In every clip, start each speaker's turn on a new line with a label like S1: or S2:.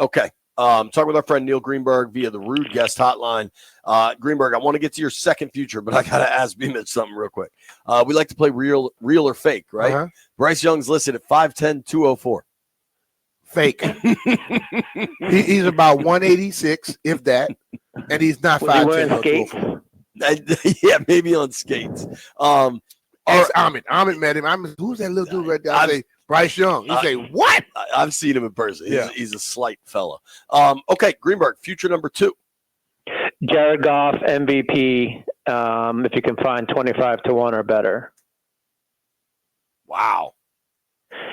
S1: Okay. Talking with our friend Neil Greenberg via the Rude Guest Hotline. Greenberg, I want to get to your second future, but I got to ask BMitch something real quick. We like to play real or fake, right?
S2: Uh-huh.
S1: Bryce Young's listed at 5'10", 204.
S2: Fake. He's about 186, if that, and he's not 5'10" or 204.
S1: Yeah, maybe on skates.
S2: Ahmed met him. Who's that little dude right there? I say Bryce Young. You say what?
S1: I've seen him in person.
S2: Yeah.
S1: He's a slight fella. Okay, Greenberg, future number 2.
S3: Jared Goff, MVP. If you can find 25-1 or better.
S1: Wow.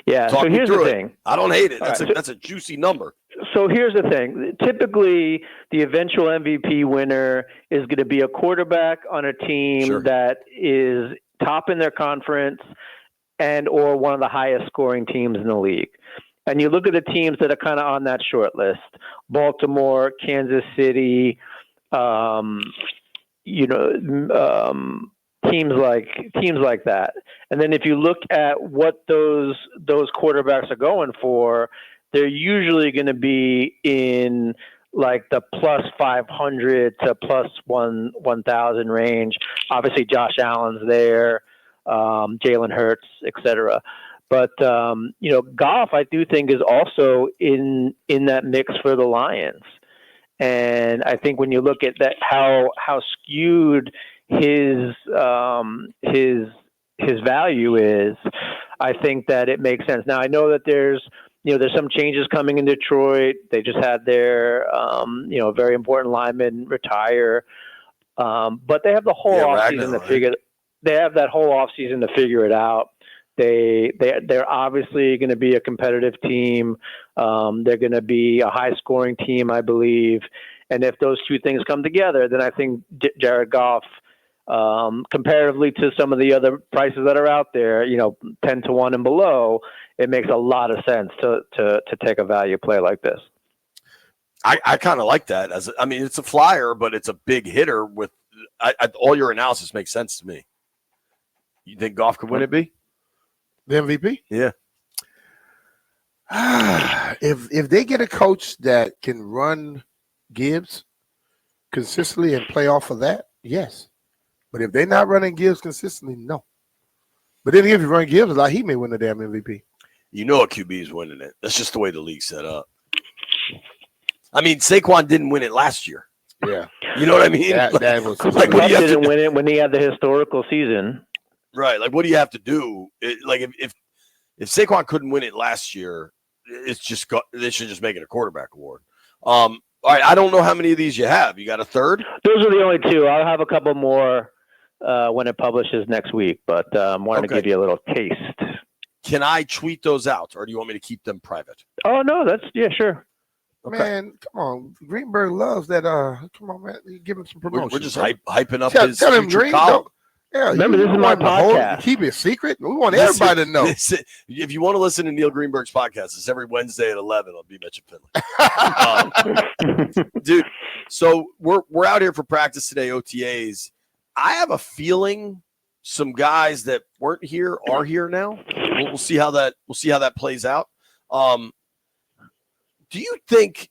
S3: Yeah.
S1: Talk
S3: so here's the thing.
S1: I don't hate it.
S3: That's
S1: That's a juicy number.
S3: So here's the thing. Typically, the eventual MVP winner is going to be a quarterback on a team that is top in their conference and or one of the highest scoring teams in the league. And you look at the teams that are kind of on that short list: Baltimore, Kansas City, teams like that. And then if you look at what those quarterbacks are going for, they're usually going to be in like the plus 500 to plus 1,000 range. Obviously, Josh Allen's there, Jalen Hurts, etc. But Goff, I do think, is also in that mix for the Lions. And I think when you look at that, how skewed his value is, I think that it makes sense. Now I know that there's some changes coming in Detroit. They just had their very important lineman retire, but they have the whole offseason to figure. They have that whole offseason to figure it out. They're obviously going to be a competitive team. They're going to be a high scoring team, I believe. And if those two things come together, then I think Jared Goff, comparatively to some of the other prices that are out there, 10-1 and below, it makes a lot of sense to take a value play like this.
S1: I kind of like that. It's a flyer, but it's a big hitter. With all your analysis makes sense to me. You think Goff could win it, B?
S2: The MVP?
S1: Yeah.
S2: If they get a coach that can run Gibbs consistently and play off of that, yes. But if they're not running Gibbs consistently, no. But then if you run Gibbs a lot, he may win the damn MVP.
S1: You know a QB is winning it. That's just the way the league's set up. Saquon didn't win it last year.
S2: Yeah.
S1: You know what I mean?
S2: That was
S3: like what he didn't win it when he had the historical season.
S1: Right. Like, what do you have to do? If Saquon couldn't win it last year, they should just make it a quarterback award. All right. I don't know how many of these you have. You got a third?
S3: Those are the only two. I'll have a couple more when it publishes next week, but wanted to give you a little taste.
S1: Can I tweet those out, or do you want me to keep them private?
S3: Oh, no. Sure.
S2: Okay. Man, come on. Greenberg loves that. Come on, man. Give him some promotion.
S1: We're just hyping up
S2: his
S1: tell him,
S2: Green. Yeah,
S3: remember, this is my podcast.
S2: Keep it secret. We want everybody to know.
S1: If you want to listen to Neil Greenberg's podcast, it's every Wednesday at 11 on BMitch and Finlay. Dude, so we're out here for practice today, OTAs. I have a feeling some guys that weren't here are here now. We'll see how that plays out. Do you think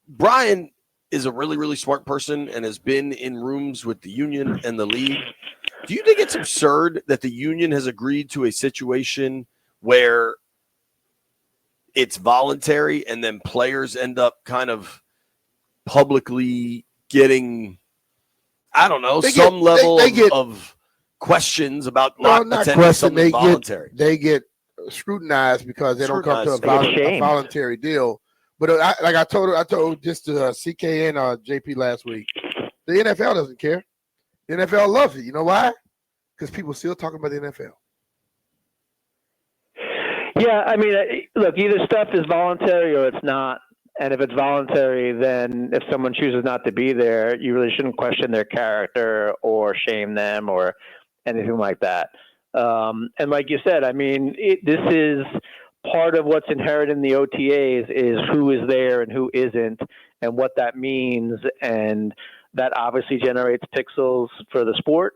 S1: Brian is a really, really smart person and has been in rooms with the union and the league? Do you think it's absurd that the union has agreed to a situation where it's voluntary and then players end up kind of publicly getting, I don't know, level of questions about not attending something voluntary?
S2: They get scrutinized because they don't come to a voluntary deal. But I told this to CK and JP last week. The NFL doesn't care. The NFL loves it. You know why? Because people still talking about the NFL.
S3: Yeah, look, either stuff is voluntary or it's not. And if it's voluntary, then if someone chooses not to be there, you really shouldn't question their character or shame them or anything like that. And like you said, this is part of what's inherent in the OTAs is who is there and who isn't and what that means. And that obviously generates pixels for the sport.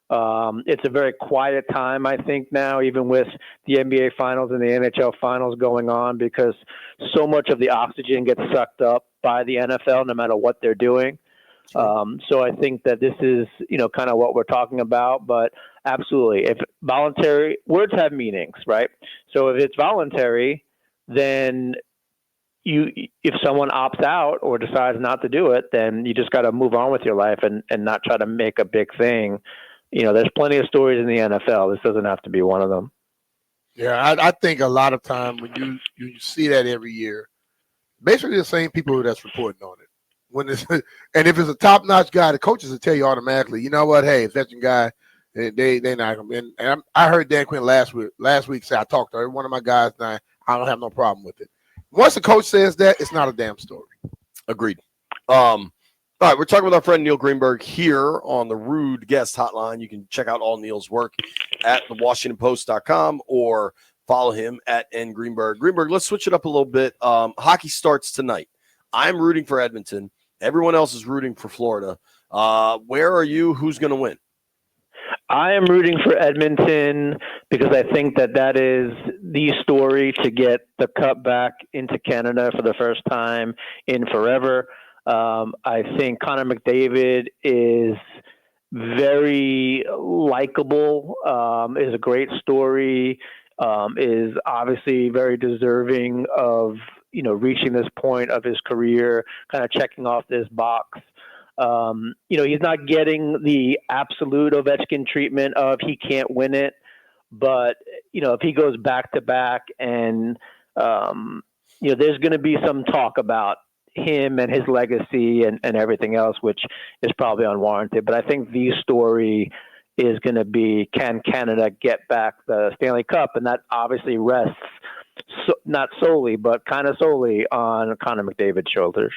S3: It's a very quiet time, I think, now, even with the NBA Finals and the NHL Finals going on, because so much of the oxygen gets sucked up by the NFL, no matter what they're doing. So I think that this is, kind of what we're talking about. But absolutely, if voluntary, words have meanings, right? So if it's voluntary, then if someone opts out or decides not to do it, then you just got to move on with your life and not try to make a big thing. There's plenty of stories in the NFL. This doesn't have to be one of them.
S2: Yeah, I think a lot of time when you see that every year, basically the same people that's reporting on it. And if it's a top-notch guy, the coaches will tell you automatically, you know what, hey, veteran guy, they not going to. And I heard Dan Quinn last week say, I talked to every one of my guys, and I don't have no problem with it. Once the coach says that, it's not a damn story.
S1: Agreed. All right, we're talking with our friend Neil Greenberg here on the Rude Guest Hotline. You can check out all Neil's work at thewashingtonpost.com or follow him at ngreenberg. Greenberg, let's switch it up a little bit. Hockey starts tonight. I'm rooting for Edmonton. Everyone else is rooting for Florida. Where are you? Who's going to win?
S3: I am rooting for Edmonton because I think that is the story to get the cup back into Canada for the first time in forever. I think Connor McDavid is very likable, is a great story, is obviously very deserving of, reaching this point of his career, kind of checking off this box. He's not getting the absolute Ovechkin treatment of he can't win it, but, if he goes back to back and, there's going to be some talk about him and his legacy and everything else, which is probably unwarranted. But I think the story is going to be, can Canada get back the Stanley Cup? And that obviously rests not solely, but kind of solely on Connor McDavid's shoulders.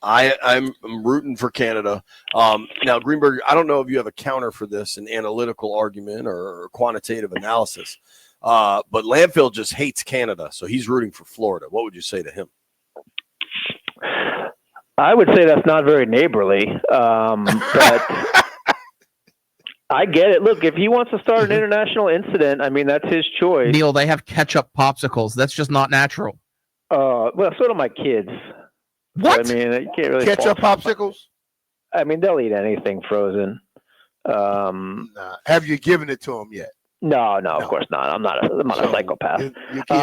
S1: I'm rooting for Canada. Now, Greenberg, I don't know if you have a counter for this, an analytical argument or quantitative analysis, but Landfill just hates Canada, so he's rooting for Florida. What would you say to him?
S3: I would say that's not very neighborly, but I get it. Look, if he wants to start an international incident, I mean, that's his choice.
S4: Neil, they have ketchup popsicles. That's just not natural.
S3: Well, so do my kids.
S4: What?
S3: I mean, you can't really
S2: ketchup popsicles?
S3: I mean, they'll eat anything frozen.
S2: Have you given it to them yet?
S3: No, of course not. I'm not a psychopath.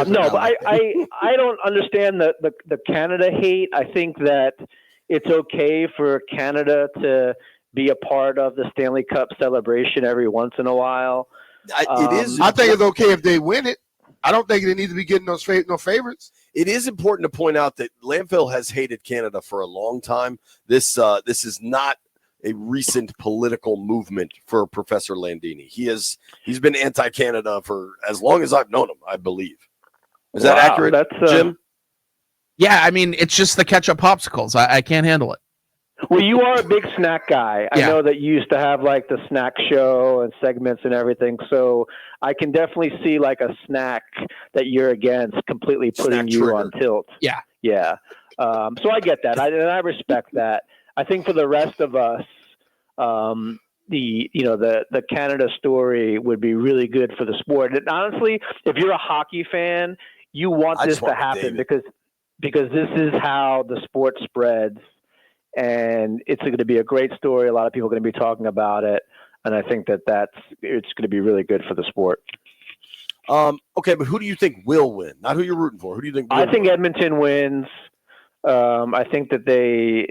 S3: No, but I don't understand the Canada hate. I think that it's okay for Canada to be a part of the Stanley Cup celebration every once in a while.
S1: It is.
S2: I think it's okay if they win it. I don't think they need to be getting no favorites.
S1: It is important to point out that Landfill has hated Canada for a long time. This is not a recent political movement for Professor Landini. He's been anti-Canada for as long as I've known him, I believe. Is that accurate, Jim?
S4: Yeah, I mean, it's just the ketchup popsicles. I can't handle it.
S3: Well, you are a big snack guy. I know that you used to have like the snack show and segments and everything. So I can definitely see like a snack that you're against completely putting you on tilt.
S4: Yeah.
S3: Yeah. So I get that. And I respect that. I think for the rest of us, the Canada story would be really good for the sport. And honestly, if you're a hockey fan, you want this to happen because this is how the sport spreads. And it's going to be a great story. A lot of people are going to be talking about it. And I think it's going to be really good for the sport.
S1: Okay, but who do you think will win? Not who you're rooting for. Who do you think will
S3: I think win? Edmonton wins. I think that they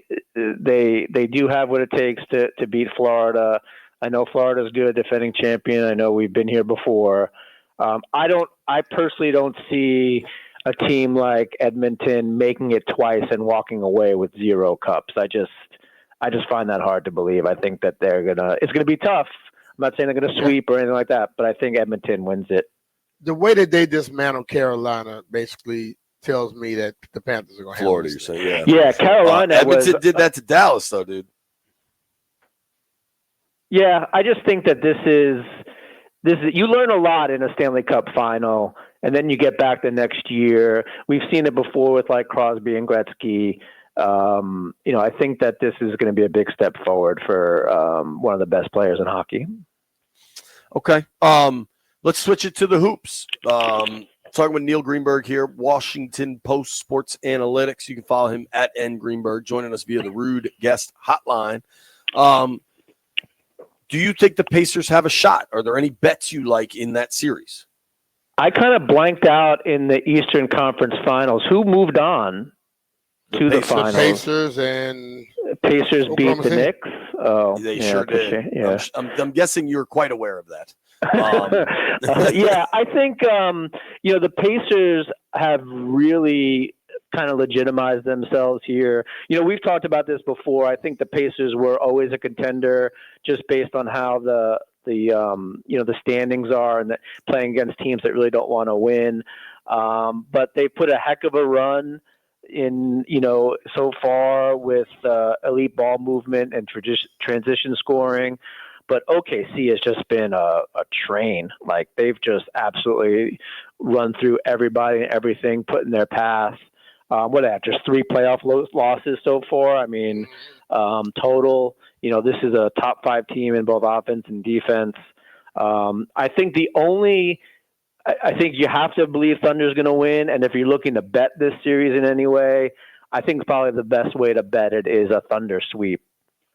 S3: do have what it takes to beat Florida. I know Florida's good, defending champion. I know we've been here before. I personally don't see a team like Edmonton making it twice and walking away with 0 cups. I just find that hard to believe. I think that it's gonna be tough. I'm not saying they're gonna sweep or anything like that, but I think Edmonton wins it.
S2: The way that they dismantle Carolina basically tells me that the Panthers are going to
S1: Florida. You're saying,
S3: yeah. Carolina.
S1: Edmonton did that to Dallas, though, dude.
S3: Yeah, I just think that this is you learn a lot in a Stanley Cup final, and then you get back the next year. We've seen it before with like Crosby and Gretzky. I think that this is going to be a big step forward for one of the best players in hockey.
S1: Okay. Let's switch it to the hoops. Talking with Neil Greenberg here, Washington Post Sports Analytics. You can follow him at @Greenberg, joining us via the Rude Guest Hotline. Do you think the Pacers have a shot? Are there any bets you like in that series?
S3: I kind of blanked out in the Eastern Conference Finals. Who moved on to the finals?
S2: Pacers
S3: beat the Knicks. Oh,
S1: they sure did.
S3: Yeah.
S1: I'm guessing you're quite aware of that.
S3: Yeah, I think the Pacers have really kind of legitimized themselves here. We've talked about this before. I think the Pacers were always a contender just based on how the standings are and playing against teams that really don't want to win. But they put a heck of a run in, so far with elite ball movement and transition scoring. But OKC has just been a train. Like, they've just absolutely run through everybody and everything, put in their path. What do they have? Just 3 playoff losses so far. I mean, total, this is a top 5 team in both offense and defense. I think I think you have to believe Thunder's going to win. And if you're looking to bet this series in any way, I think probably the best way to bet it is a Thunder sweep.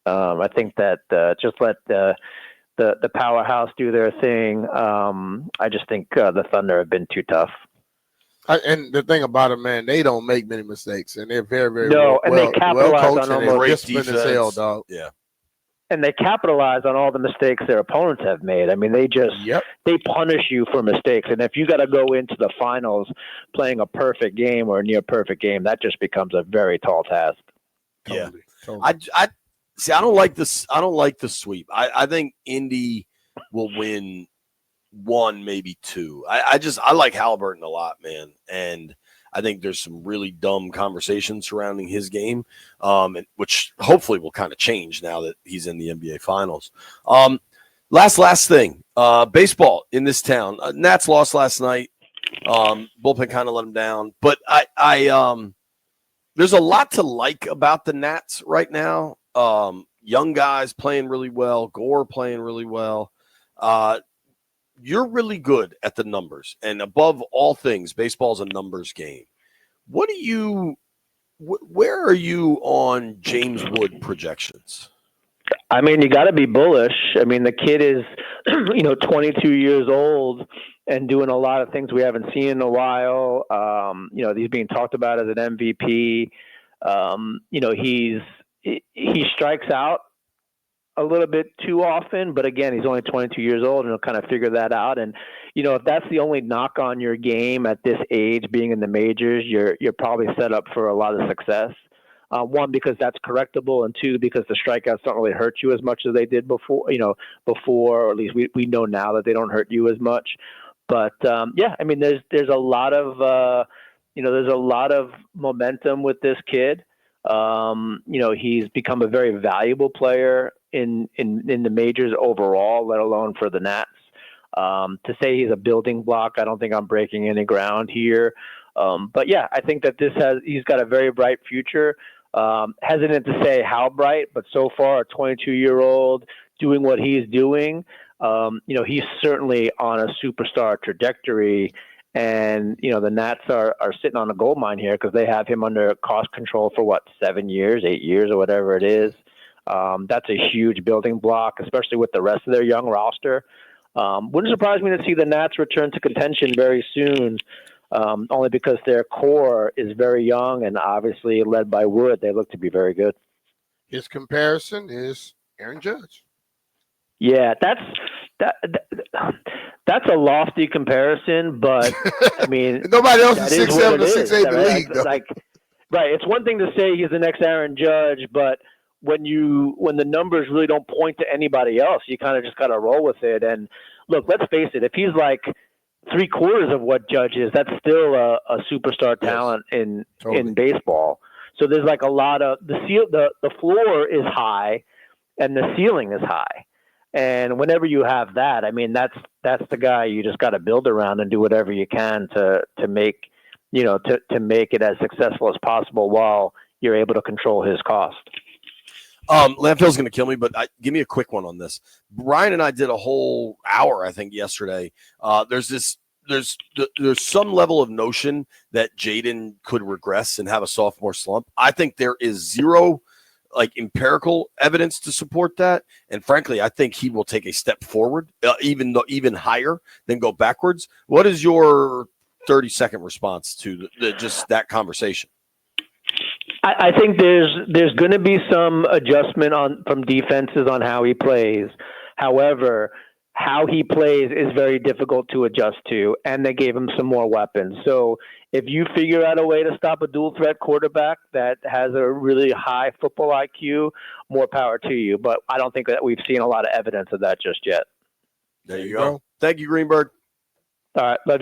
S3: I think that just let the powerhouse do their thing. I just think the Thunder have been too tough.
S2: And the thing about them, man, they don't make many mistakes, and they're very, very
S3: they capitalize on almost
S2: disciplined as hell, dog.
S1: Yeah,
S3: and they capitalize on all the mistakes their opponents have made. I mean, they just they punish you for mistakes, and if you got to go into the finals playing a perfect game or a near perfect game, that just becomes a very tall task.
S1: Totally. I see. I don't like this. I don't like the sweep. I think Indy will win 1, maybe 2. I like Halliburton a lot, man, and I think there's some really dumb conversation surrounding his game, which hopefully will kind of change now that he's in the NBA Finals. Last thing, baseball in this town. Nats lost last night. Bullpen kind of let him down, but I there's a lot to like about the Nats right now. Young guys playing really well, Gore playing really well. You're really good at the numbers, and above all things, baseball's a numbers game. Where are you on James Wood projections?
S3: I mean, you got to be bullish. I mean, the kid is, 22 years old and doing a lot of things we haven't seen in a while. He's being talked about as an MVP. He strikes out a little bit too often, but again, he's only 22 years old, and he'll kind of figure that out. And if that's the only knock on your game at this age, being in the majors, you're probably set up for a lot of success. 1, because that's correctable, and 2, because the strikeouts don't really hurt you as much as they did before. Or at least we know now that they don't hurt you as much. But I mean, there's a lot of there's a lot of momentum with this kid. He's become a very valuable player in the majors overall, let alone for the Nats. To say he's a building block, I don't think I'm breaking any ground here. But yeah, I think that he's got a very bright future. Hesitant to say how bright, but so far a 22-year-old doing what he's doing, he's certainly on a superstar trajectory. And, the Nats are sitting on a gold mine here because they have him under cost control for 7 years, 8 years, or whatever it is. That's a huge building block, especially with the rest of their young roster. Wouldn't surprise me to see the Nats return to contention very soon, only because their core is very young and obviously led by Wood. They look to be very good.
S2: His comparison is Aaron Judge.
S3: Yeah, that's a lofty comparison, but I mean,
S2: nobody else is 6'7" or 6'8" in the league.
S3: Right. It's one thing to say he's the next Aaron Judge, but when the numbers really don't point to anybody else, you kind of just got to roll with it. And look, let's face it, if he's like 3/4 of what Judge is, that's still a superstar talent in baseball. So there's like a lot of the floor is high and the ceiling is high. And whenever you have that, I mean, that's the guy you just got to build around and do whatever you can to make, to make it as successful as possible while, you're able to control his cost.
S1: Landfill's going to kill me, but give me a quick one on this. Brian and I did a whole hour, I think, yesterday. There's some level of notion that Jaden could regress and have a sophomore slump. I think there is zero empirical evidence to support that, and frankly, I think he will take a step forward, even higher than go backwards. What is your 30-second response to just that conversation?
S3: I think there's going to be some adjustment from defenses on how he plays. However, how he plays is very difficult to adjust to, and they gave him some more weapons. So if you figure out a way to stop a dual threat quarterback that has a really high football IQ, more power to you. But I don't think that we've seen a lot of evidence of that just yet.
S1: There you go. Thank you, Greenberg.
S3: All right. Love you.